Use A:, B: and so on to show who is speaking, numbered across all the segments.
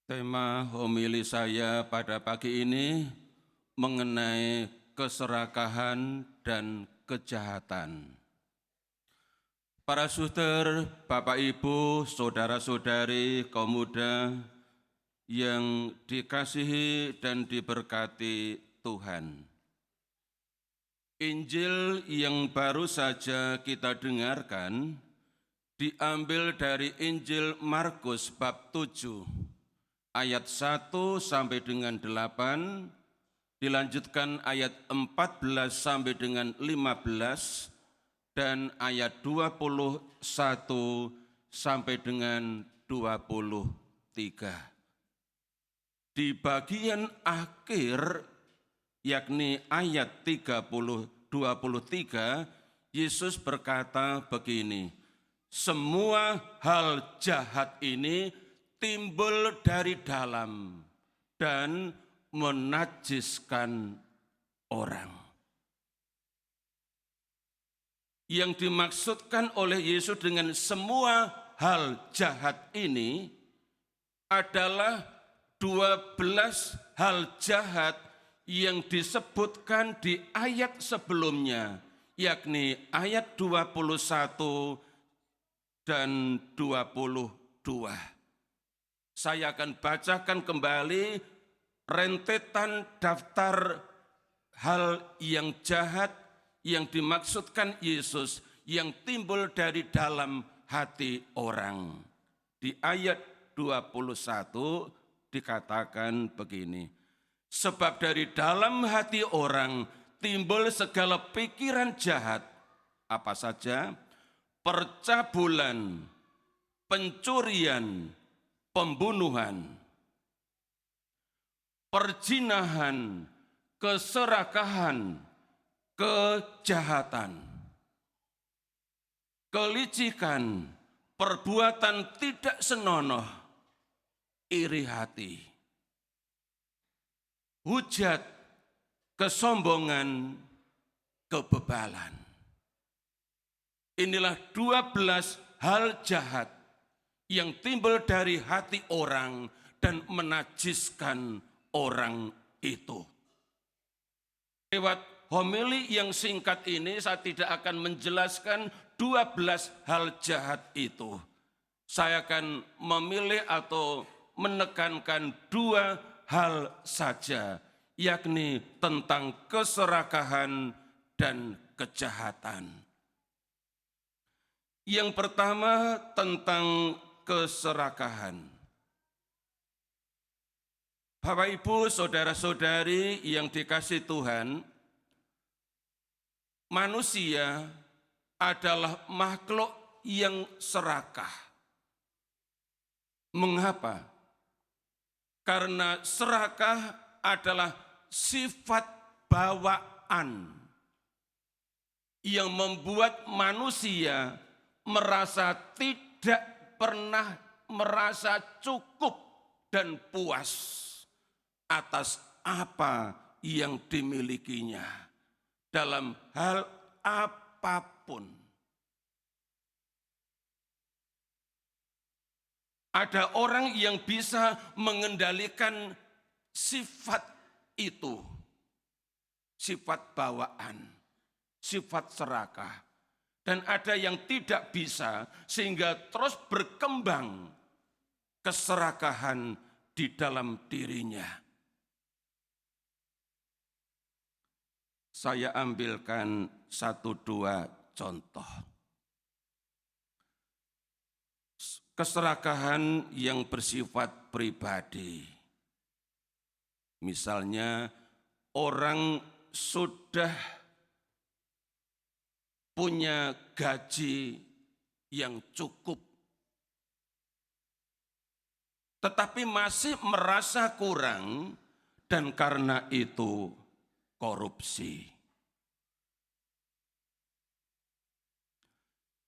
A: Tema homili saya pada pagi ini mengenai keserakahan dan kejahatan. Para suster, Bapak Ibu, saudara-saudari, kaum muda yang dikasihi dan diberkati Tuhan. Injil yang baru saja kita dengarkan diambil dari Injil Markus bab 7. Ayat 1 sampai dengan 8, dilanjutkan ayat 14 sampai dengan 15, dan ayat 21 sampai dengan 23. Di bagian akhir, yakni ayat 23, Yesus berkata begini, "Semua hal jahat ini timbul dari dalam dan menajiskan orang." Yang dimaksudkan oleh Yesus dengan semua hal jahat ini adalah 12 hal jahat yang disebutkan di ayat sebelumnya, yakni ayat 21 dan 22. Saya akan bacakan kembali rentetan daftar hal yang jahat yang dimaksudkan Yesus yang timbul dari dalam hati orang. Di ayat 21 dikatakan begini, "Sebab dari dalam hati orang timbul segala pikiran jahat." Apa saja? Percabulan, pencurian, pembunuhan, perzinahan, keserakahan, kejahatan, kelicikan, perbuatan tidak senonoh, iri hati, hujat, kesombongan, kebebalan. Inilah 12 hal jahat yang timbul dari hati orang dan menajiskan orang itu. Lewat homili yang singkat ini saya tidak akan menjelaskan 12 hal jahat itu. Saya akan memilih atau menekankan 2 hal saja, yakni tentang keserakahan dan kejahatan. Yang pertama tentang keserakahan. Bapak, Ibu, saudara-saudari yang dikasihi Tuhan, manusia adalah makhluk yang serakah. Mengapa? Karena serakah adalah sifat bawaan yang membuat manusia merasa tidak pernah merasa cukup dan puas atas apa yang dimilikinya dalam hal apapun. Ada orang yang bisa mengendalikan sifat itu, sifat bawaan, sifat serakah. Dan ada yang tidak bisa, sehingga terus berkembang keserakahan di dalam dirinya. Saya ambilkan 1-2 contoh. Keserakahan yang bersifat pribadi. Misalnya orang sudah punya gaji yang cukup, tetapi masih merasa kurang dan karena itu korupsi.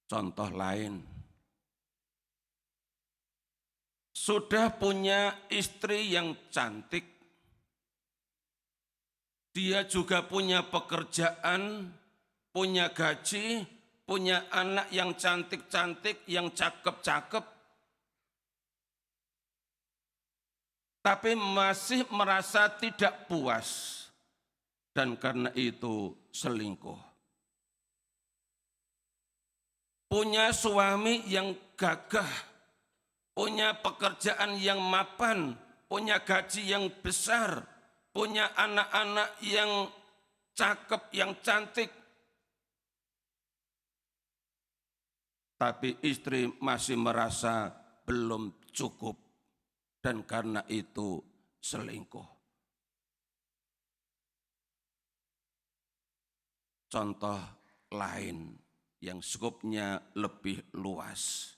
A: Contoh lain, sudah punya istri yang cantik, dia juga punya pekerjaan, punya gaji, punya anak yang cantik-cantik, yang cakep-cakep. tapi masih merasa tidak puas, dan karena itu selingkuh. Punya suami yang gagah, punya pekerjaan yang mapan, punya gaji yang besar, punya anak-anak yang cakep, yang cantik, tapi istri masih merasa belum cukup, dan karena itu selingkuh. Contoh lain yang skopnya lebih luas.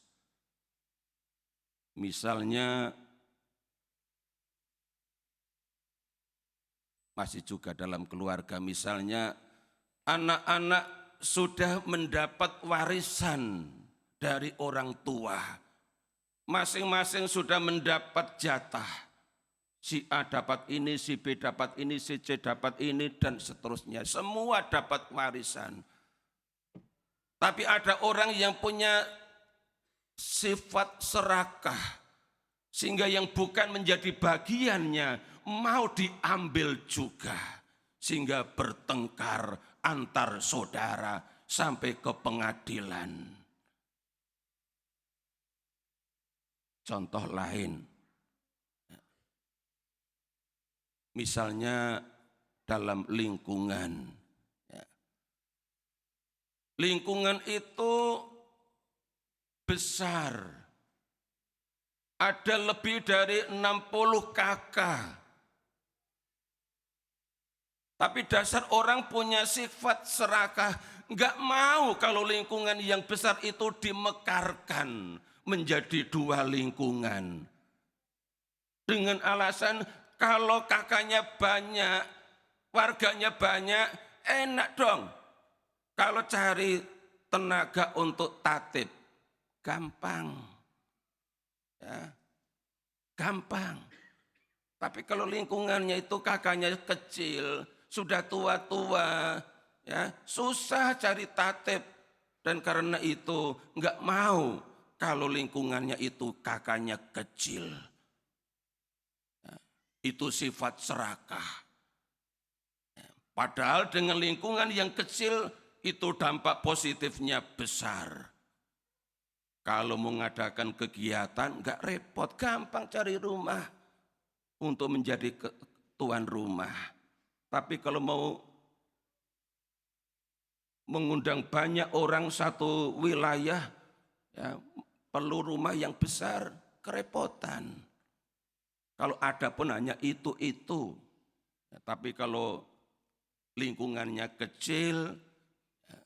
A: Misalnya, masih juga dalam keluarga, misalnya anak-anak sudah mendapat warisan dari orang tua. Masing-masing sudah mendapat jatah. Si A dapat ini, si B dapat ini, si C dapat ini, dan seterusnya. Semua dapat warisan. Tapi ada orang yang punya sifat serakah, sehingga yang bukan menjadi bagiannya mau diambil juga. Sehingga bertengkar antar saudara sampai ke pengadilan. Contoh lain, misalnya dalam lingkungan. Lingkungan itu besar. Ada lebih dari 60 kakak. Tapi dasar orang punya sifat serakah. Enggak mau kalau lingkungan yang besar itu dimekarkan menjadi dua lingkungan. Dengan alasan kalau kakaknya banyak, warganya banyak, enak dong. Kalau cari tenaga untuk tatib, gampang. Ya, gampang. Tapi kalau lingkungannya itu kakaknya kecil, sudah tua-tua, ya, susah cari tatib. Dan karena itu enggak mau kalau lingkungannya itu kakaknya kecil. Ya, itu sifat serakah. Ya, padahal dengan lingkungan yang kecil itu dampak positifnya besar. Kalau mengadakan kegiatan enggak repot, gampang cari rumah untuk menjadi tuan rumah. Tapi kalau mau mengundang banyak orang satu wilayah, ya, perlu rumah yang besar, kerepotan. Kalau ada pun hanya itu. Ya, tapi kalau lingkungannya kecil, ya,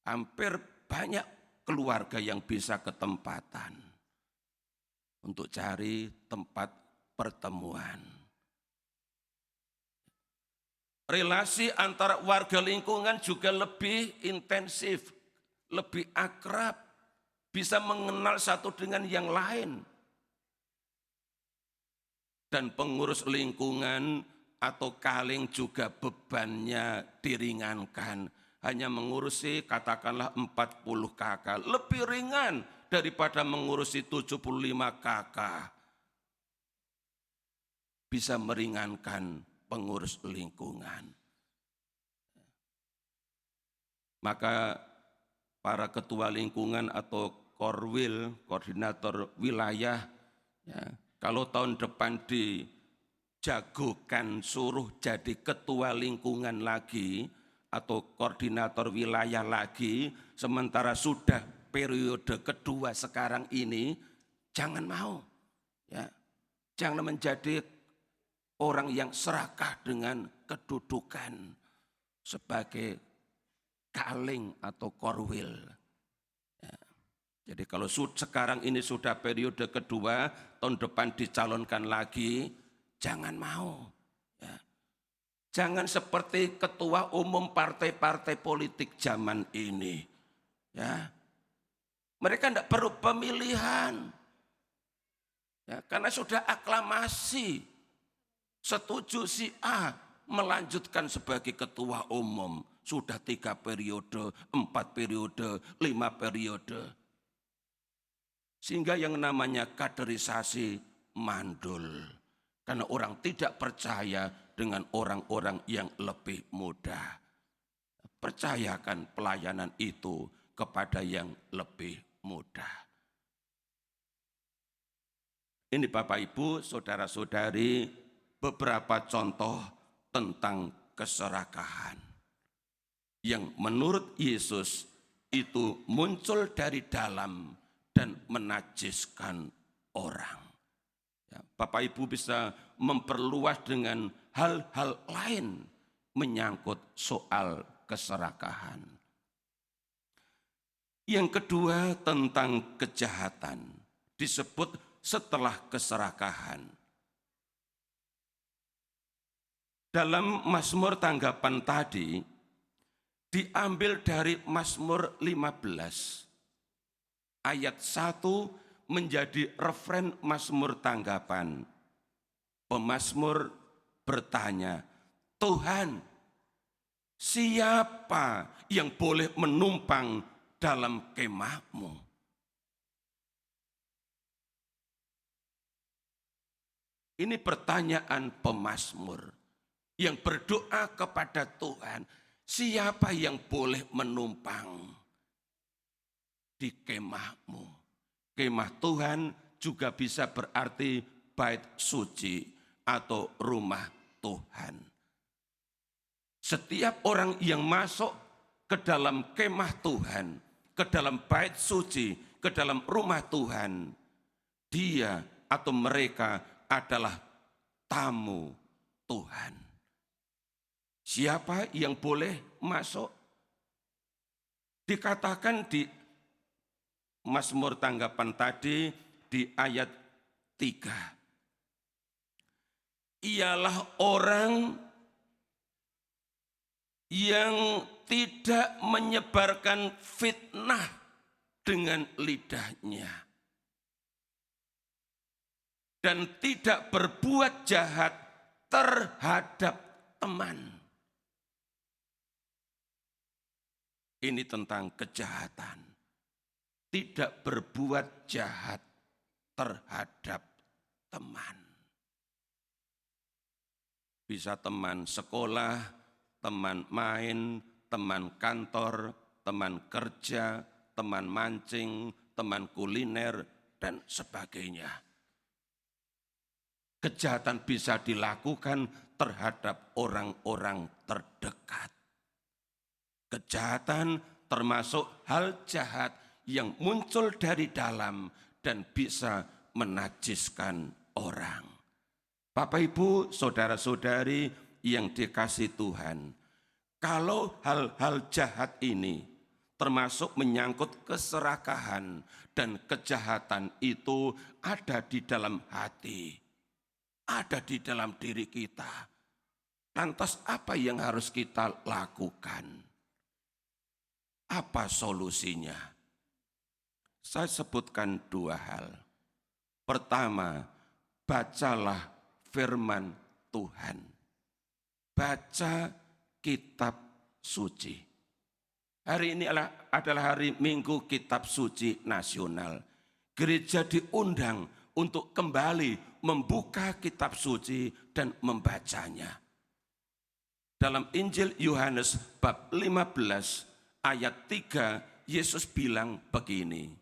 A: hampir banyak keluarga yang bisa ketempatan untuk cari tempat pertemuan. Relasi antara warga lingkungan juga lebih intensif, lebih akrab, bisa mengenal satu dengan yang lain. Dan pengurus lingkungan atau kaling juga bebannya diringankan. Hanya mengurusi katakanlah 40 kakak, lebih ringan daripada mengurusi 75 kakak. Bisa meringankan pengurus lingkungan. Maka para ketua lingkungan atau korwil, koordinator wilayah, ya, kalau tahun depan dijagokan suruh jadi ketua lingkungan lagi atau koordinator wilayah lagi, sementara sudah periode kedua sekarang ini, jangan mau. Ya, jangan menjadi orang yang serakah dengan kedudukan sebagai kaling atau korwil. Ya. Jadi kalau sekarang ini sudah periode kedua, tahun depan dicalonkan lagi, jangan mau. Ya. Jangan seperti ketua umum partai-partai politik zaman ini. Ya. Mereka tidak perlu pemilihan. Ya, karena sudah aklamasi. Setuju si A melanjutkan sebagai ketua umum. Sudah 3 periode, 4 periode, 5 periode. Sehingga yang namanya kaderisasi mandul. Karena orang tidak percaya dengan orang-orang yang lebih muda. Percayakan pelayanan itu kepada yang lebih muda. Ini Bapak Ibu, saudara-saudari, beberapa contoh tentang keserakahan yang menurut Yesus itu muncul dari dalam dan menajiskan orang. Ya, Bapak Ibu bisa memperluas dengan hal-hal lain menyangkut soal keserakahan. Yang kedua tentang kejahatan, disebut setelah keserakahan. Dalam Mazmur tanggapan tadi, diambil dari Mazmur 15, ayat 1 menjadi referen Mazmur tanggapan. Pemazmur bertanya, Tuhan, siapa yang boleh menumpang dalam kemah-Mu? Ini pertanyaan pemazmur yang berdoa kepada Tuhan, siapa yang boleh menumpang di kemah-Mu? Kemah Tuhan juga bisa berarti bait suci atau rumah Tuhan. Setiap orang yang masuk ke dalam kemah Tuhan, ke dalam bait suci, ke dalam rumah Tuhan, dia atau mereka adalah tamu Tuhan. Siapa yang boleh masuk? Dikatakan di Mazmur tanggapan tadi di ayat 3. Ialah orang yang tidak menyebarkan fitnah dengan lidahnya dan tidak berbuat jahat terhadap teman. Ini tentang kejahatan. Tidak berbuat jahat terhadap teman. Bisa teman sekolah, teman main, teman kantor, teman kerja, teman mancing, teman kuliner, dan sebagainya. Kejahatan bisa dilakukan terhadap orang-orang terdekat. Kejahatan termasuk hal jahat yang muncul dari dalam dan bisa menajiskan orang. Bapak Ibu, saudara-saudari yang dikasihi Tuhan, kalau hal-hal jahat ini termasuk menyangkut keserakahan dan kejahatan itu ada di dalam hati, ada di dalam diri kita. Lantas apa yang harus kita lakukan? Apa solusinya? Saya sebutkan dua hal. Pertama, bacalah firman Tuhan. Baca kitab suci. Hari ini adalah hari Minggu Kitab Suci Nasional. Gereja diundang untuk kembali membuka kitab suci dan membacanya. Dalam Injil Yohanes bab 15 ayat 3, Yesus bilang begini,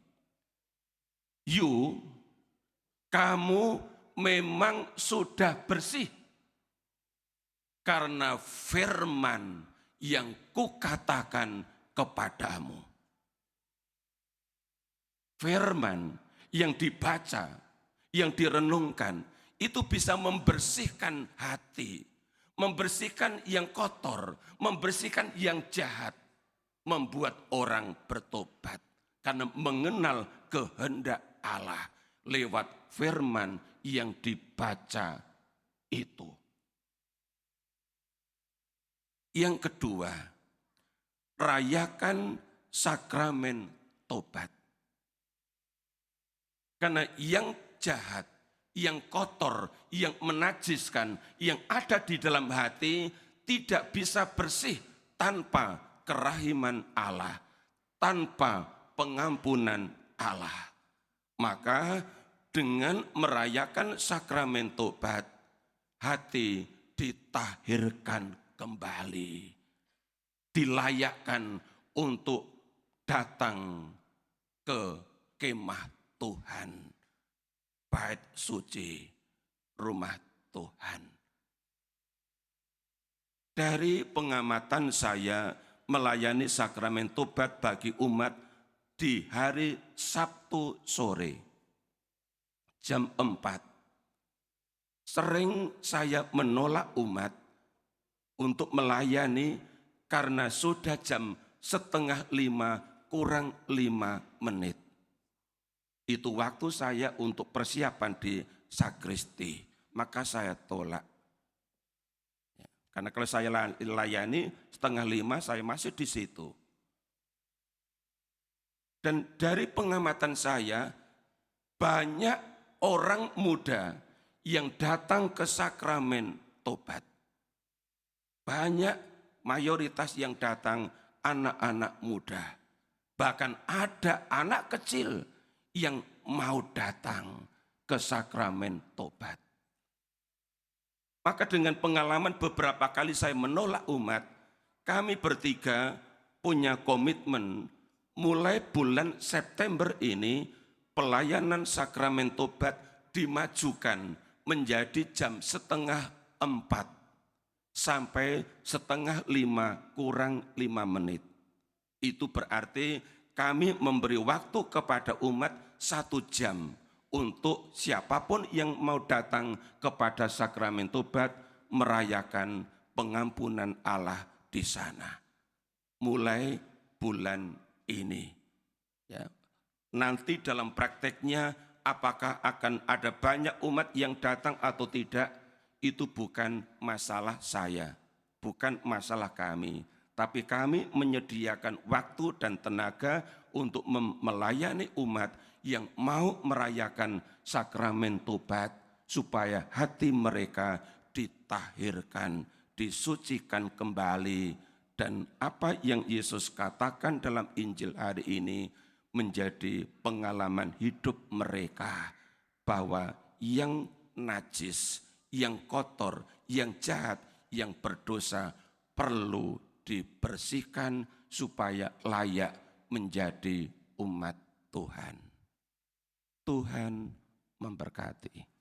A: kamu memang sudah bersih karena firman yang kukatakan kepadamu. Firman yang dibaca, yang direnungkan, itu bisa membersihkan hati, membersihkan yang kotor, membersihkan yang jahat, membuat orang bertobat karena mengenal kehendak Allah lewat firman yang dibaca itu. Yang kedua, rayakan sakramen tobat. Karena yang jahat, yang kotor, yang menajiskan, yang ada di dalam hati tidak bisa bersih tanpa kerahiman Allah, tanpa pengampunan Allah. Maka dengan merayakan sakramen tobat, hati ditahirkan kembali, dilayakkan untuk datang ke kemah Tuhan, bait suci, rumah Tuhan. Dari pengamatan saya melayani sakramen tobat bagi umat di hari Sabtu sore, jam 4. Sering saya menolak umat untuk melayani karena sudah jam 4:30 kurang 5 menit. Itu waktu saya untuk persiapan di sakristi, maka saya tolak. Karena kalau saya layani 4:30 saya masih di situ. Dan dari pengamatan saya, banyak orang muda yang datang ke sakramen tobat. Banyak mayoritas yang datang anak-anak muda. Bahkan ada anak kecil yang mau datang ke sakramen tobat. Maka dengan pengalaman beberapa kali saya menolak umat, kami bertiga punya komitmen mulai bulan September ini pelayanan sakramen tobat dimajukan menjadi jam 4:30 sampai 4:30 kurang 5 menit. Itu berarti kami memberi waktu kepada umat 1 jam untuk siapapun yang mau datang kepada sakramen tobat merayakan pengampunan Allah di sana. Mulai bulan ini. Ya. Nanti dalam prakteknya apakah akan ada banyak umat yang datang atau tidak, itu bukan masalah saya, bukan masalah kami. Tapi kami menyediakan waktu dan tenaga untuk melayani umat yang mau merayakan sakramen tobat supaya hati mereka ditahirkan, disucikan kembali, dan apa yang Yesus katakan dalam Injil hari ini menjadi pengalaman hidup mereka bahwa yang najis, yang kotor, yang jahat, yang berdosa perlu dibersihkan supaya layak menjadi umat Tuhan. Tuhan memberkati.